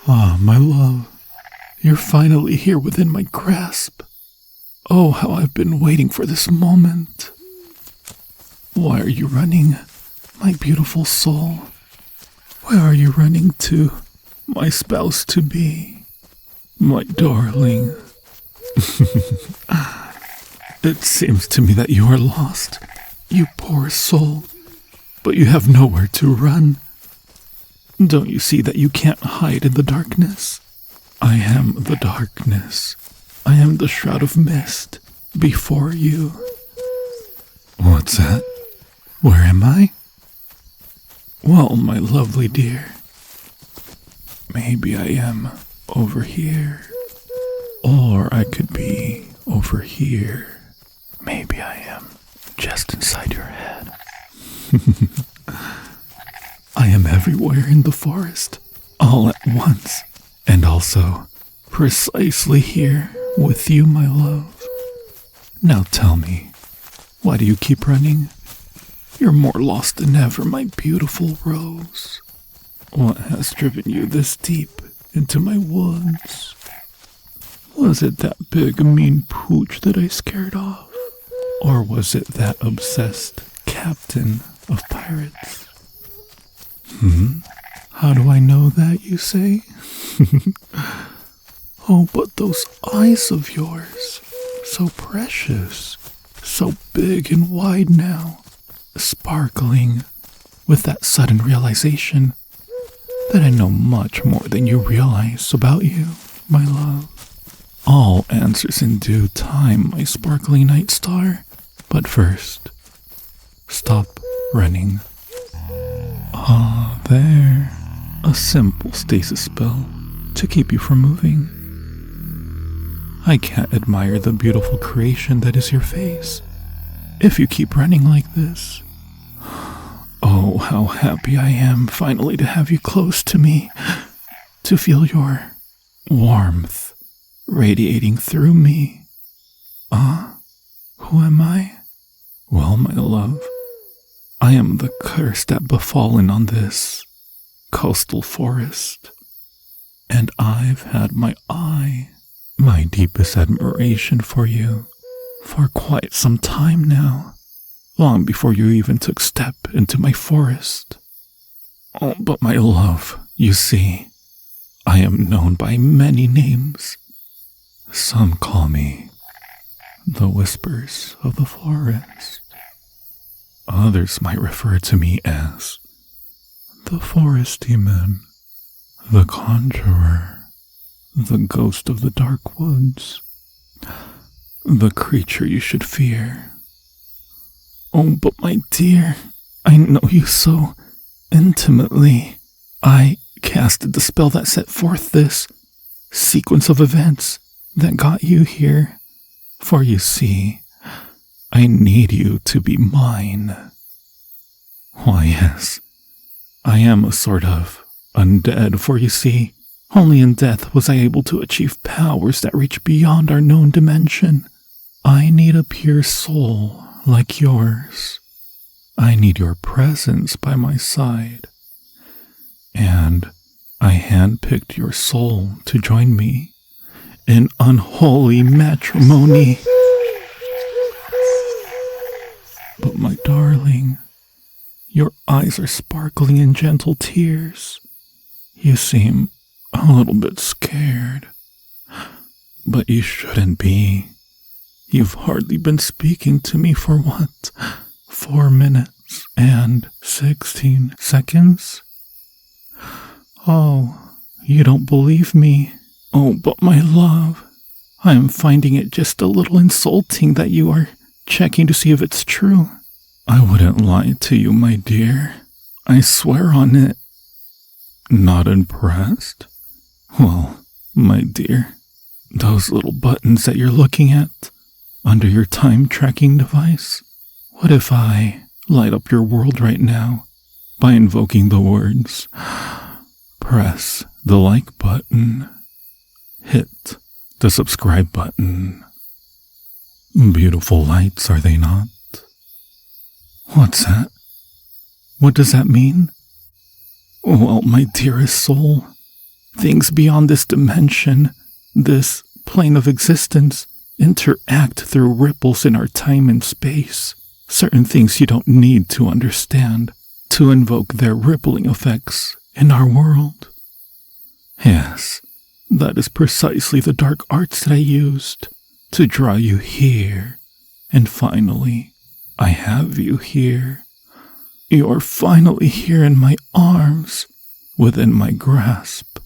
Ah, my love, you're finally here within my grasp. Oh, how I've been waiting for this moment. Why are you running, my beautiful soul? Where are you running to, my spouse-to-be, my darling? It seems to me that you are lost, you poor soul, but you have nowhere to run. Don't you see that you can't hide in the darkness? I am the darkness. I am the shroud of mist before you. What's that? Where am I? Well, my lovely dear, maybe I am over here. Or I could be over here. Maybe I am just inside your head. I am everywhere in the forest, all at once, and also precisely here with you, my love. Now tell me, why do you keep running? You're more lost than ever, my beautiful rose. What has driven you this deep into my woods? Was it that big mean pooch that I scared off? Or was it that obsessed captain of pirates? How do I know that, you say? Oh, but those eyes of yours, so precious, so big and wide now, sparkling with that sudden realization that I know much more than you realize about you, my love. All answers in due time, my sparkling night star. But first, stop running. Ah, there. A simple stasis spell to keep you from moving. I can't admire the beautiful creation that is your face if you keep running like this. Oh, how happy I am finally to have you close to me, to feel your warmth radiating through me. Who am I? Well, my love, I am the curse that befallen on this coastal forest, and I've had my deepest admiration for you for quite some time now, long before you even took step into my forest. Oh, but my love, you see, I am known by many names. Some call me the Whispers of the Forest. Others might refer to me as the Forest Demon, the Conjurer, the Ghost of the Dark Woods, the creature you should fear. Oh, but my dear, I know you so intimately. I casted the spell that set forth this sequence of events that got you here. For you see, I need you to be mine. Why, yes, I am a sort of undead, for you see, only in death was I able to achieve powers that reach beyond our known dimension. I need a pure soul like yours. I need your presence by my side. And I handpicked your soul to join me in unholy matrimony. But my darling, your eyes are sparkling in gentle tears. You seem a little bit scared. But you shouldn't be. You've hardly been speaking to me for what? 4 minutes and 16 seconds? Oh, you don't believe me? Oh, but my love, I am finding it just a little insulting that you are checking to see if it's true. I wouldn't lie to you, my dear. I swear on it. Not impressed? Well, my dear, those little buttons that you're looking at under your time-tracking device, what if I light up your world right now by invoking the words, press the like button, hit the subscribe button. Beautiful lights, are they not? What's that? What does that mean? Well, my dearest soul, Things beyond this dimension, this plane of existence, interact through ripples in our time and space. Certain things you don't need to understand to invoke their rippling effects in our world. Yes, that is precisely the dark arts that I used to draw you here. And finally, I have you here. You're finally here in my arms, within my grasp.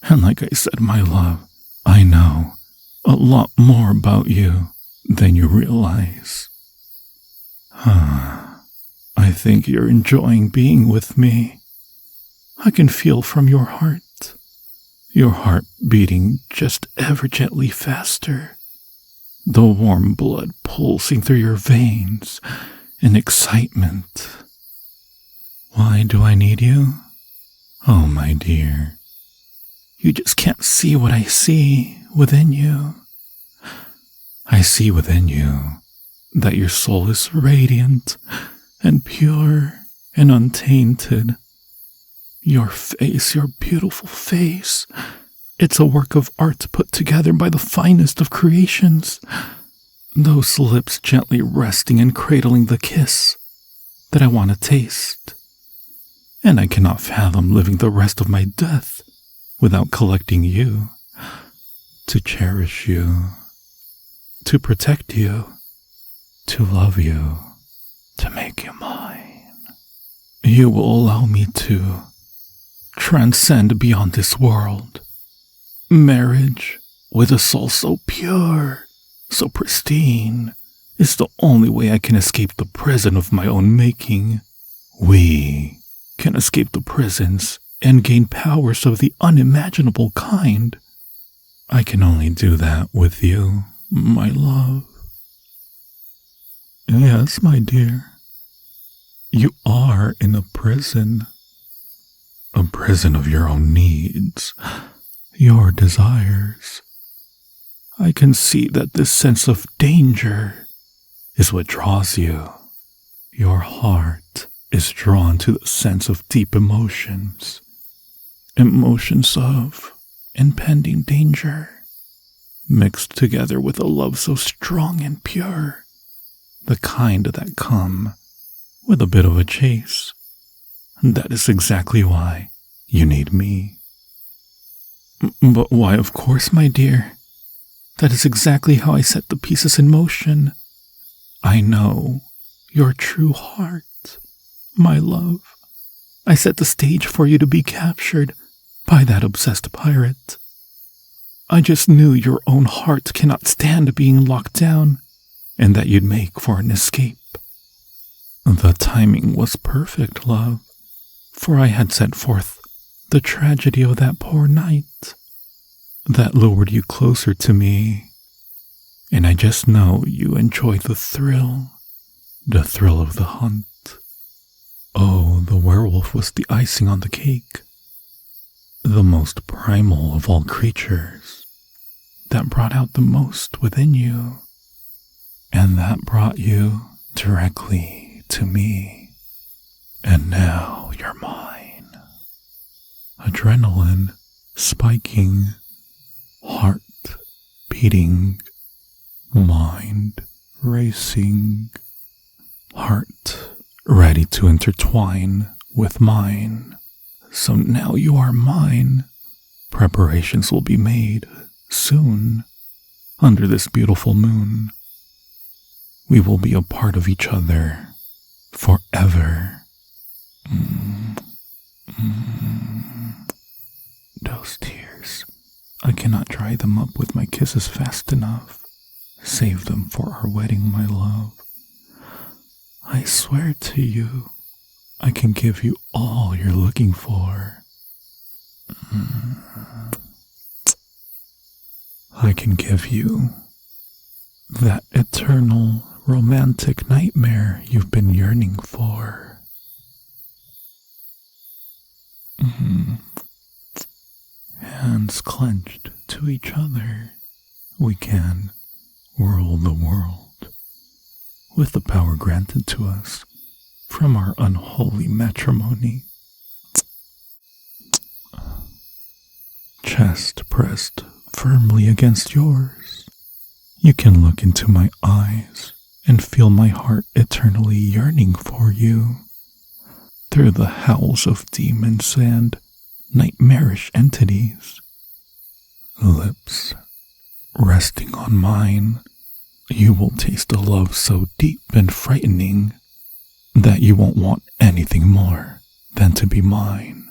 And like I said, my love, I know a lot more about you than you realize. I think you're enjoying being with me. I can feel from your heart beating just ever gently faster, the warm blood pulsing through your veins in excitement. Why do I need you? Oh, my dear, you just can't see what I see within you. I see within you that your soul is radiant and pure and untainted. Your face, your beautiful face, it's a work of art put together by the finest of creations. Those lips gently resting and cradling the kiss that I want to taste. And I cannot fathom living the rest of my death without collecting you, to cherish you, to protect you, to love you, to make you mine. You will allow me to transcend beyond this world. Marriage with a soul so pure, so pristine, is the only way I can escape the prison of my own making. We can escape the prisons and gain powers of the unimaginable kind. I can only do that with you, my love. Yes, my dear. You are in a prison of your own needs, your desires. I can see that this sense of danger is what draws you. Your heart is drawn to the sense of deep emotions, emotions of impending danger, mixed together with a love so strong and pure, the kind that come with a bit of a chase. That is exactly why you need me. But why, of course, my dear. That is exactly how I set the pieces in motion. I know your true heart, my love. I set the stage for you to be captured by that obsessed pirate. I just knew your own heart cannot stand being locked down, and that you'd make for an escape. The timing was perfect, love, for I had set forth the tragedy of that poor night that lured you closer to me, and I just know you enjoy the thrill of the hunt. Oh, the werewolf was the icing on the cake, the most primal of all creatures, that brought out the most within you, and that brought you directly to me. And now you're mine. Adrenaline spiking, heart beating, mind racing, heart ready to intertwine with mine. So now you are mine. Preparations will be made soon under this beautiful moon. We will be a part of each other forever. Those tears, I cannot dry them up with my kisses fast enough. Save them for our wedding, my love. I swear to you, I can give you all you're looking for. I can give you that eternal romantic nightmare you've been yearning for. Hands clenched to each other, we can rule the world with the power granted to us from our unholy matrimony. chest pressed firmly against yours. You can look into my eyes and feel my heart eternally yearning for you. Through the howls of demons and nightmarish entities. Lips resting on mine, you will taste a love so deep and frightening that you won't want anything more than to be mine.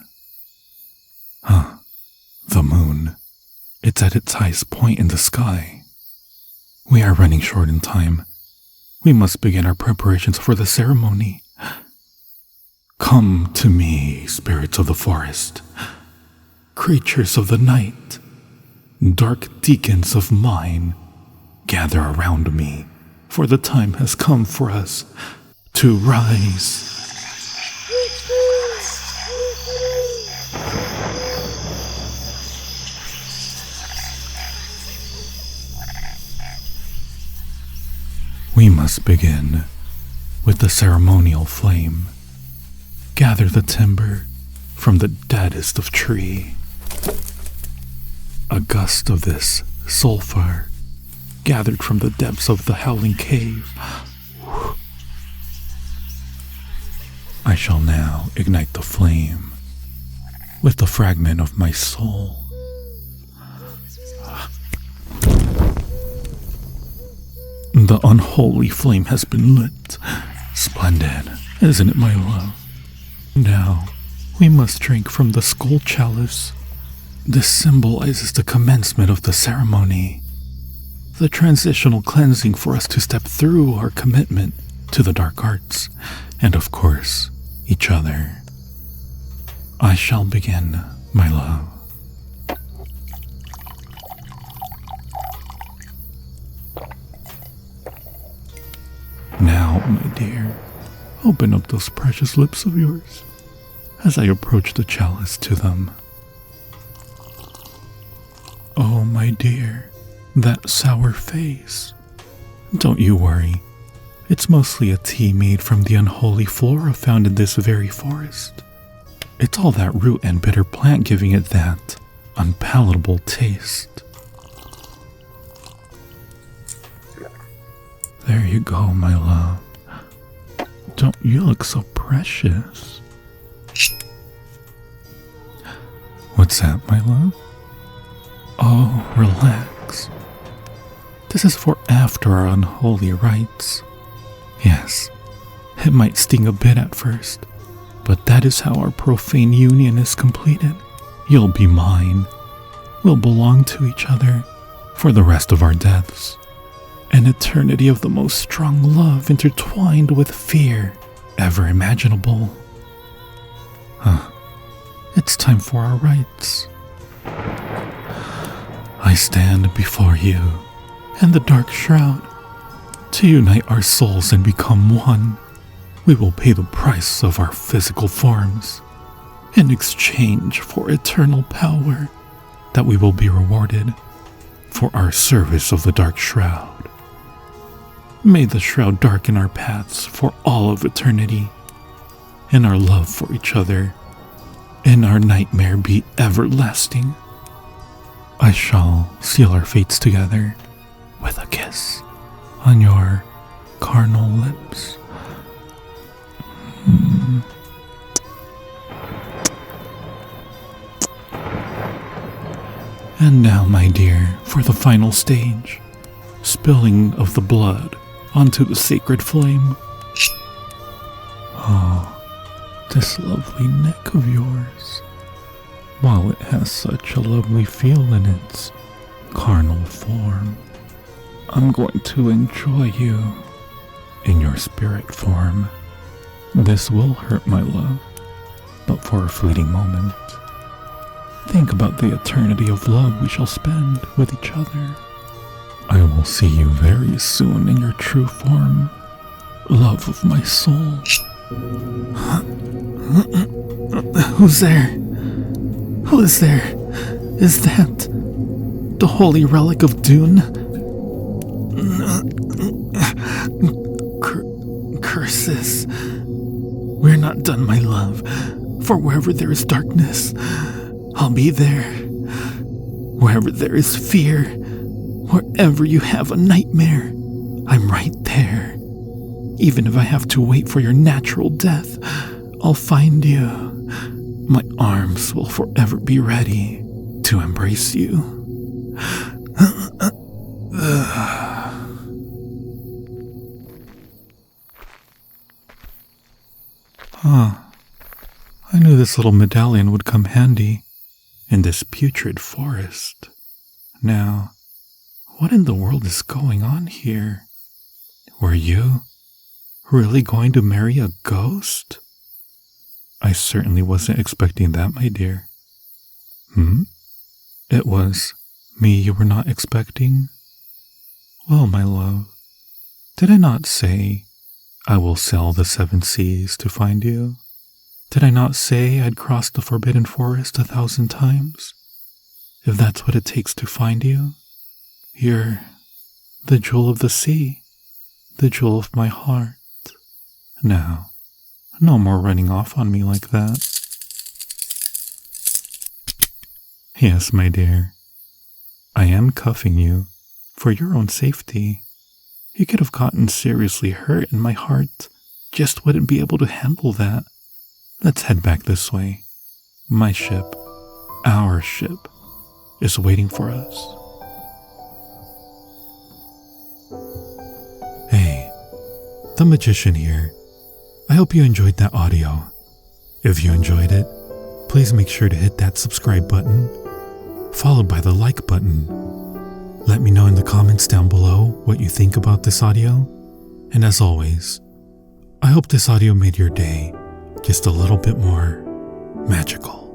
The moon. It's at its highest point in the sky. We are running short in time. We must begin our preparations for the ceremony. Come to me, spirits of the forest, creatures of the night, dark deacons of mine, gather around me, for the time has come for us to rise. We must begin with the ceremonial flame. Gather the timber from the deadest of tree. A gust of this sulfur gathered from the depths of the howling cave. I shall now ignite the flame with the fragment of my soul. The unholy flame has been lit. Splendid, isn't it, my love? Now, we must drink from the skull chalice. This symbolizes the commencement of the ceremony, the transitional cleansing for us to step through our commitment to the dark arts, and of course, each other. I shall begin, my love. Now, my dear, open up those precious lips of yours as I approach the chalice to them. Oh, my dear, that sour face. Don't you worry. It's mostly a tea made from the unholy flora found in this very forest. It's all that root and bitter plant giving it that unpalatable taste. There you go, my love. Don't you look so precious? What's that, my love? Oh, relax. This is for after our unholy rites. Yes, it might sting a bit at first, but that is how our profane union is completed. You'll be mine. We'll belong to each other for the rest of our deaths. An eternity of the most strong love intertwined with fear ever imaginable. It's time for our rites. I stand before you and the dark shroud to unite our souls and become one. We will pay the price of our physical forms in exchange for eternal power that we will be rewarded for our service of the dark shroud. May the shroud darken our paths for all of eternity, and our love for each other and our nightmare be everlasting. I shall seal our fates together with a kiss on your carnal lips. And now, my dear, for the final stage, spilling of the blood onto the sacred flame. Oh, this lovely neck of yours, while it has such a lovely feel in its carnal form, I'm going to enjoy you in your spirit form. This will hurt, my love, but for a fleeting moment. Think about the eternity of love we shall spend with each other. I will see you very soon in your true form, love of my soul. Who's there? Who is there? Is that the holy relic of Dune? Curses. We're not done, my love, for wherever there is darkness, I'll be there. Wherever there is fear, wherever you have a nightmare, I'm right there. Even if I have to wait for your natural death, I'll find you. My arms will forever be ready to embrace you. I knew this little medallion would come handy in this putrid forest. Now, what in the world is going on here? Were you really going to marry a ghost? I certainly wasn't expecting that, my dear. It was me you were not expecting? Well, my love, did I not say I will sail the 7 seas to find you? Did I not say I'd cross the forbidden forest 1,000 times? If that's what it takes to find you, you're the jewel of the sea, the jewel of my heart. Now, no more running off on me like that. Yes, my dear, I am cuffing you for your own safety. You could have gotten seriously hurt and my heart just wouldn't be able to handle that. Let's head back this way. My ship, our ship, is waiting for us. Hey, the magician here. I hope you enjoyed that audio. If you enjoyed it, please make sure to hit that subscribe button, followed by the like button. Let me know in the comments down below what you think about this audio. And as always, I hope this audio made your day just a little bit more magical.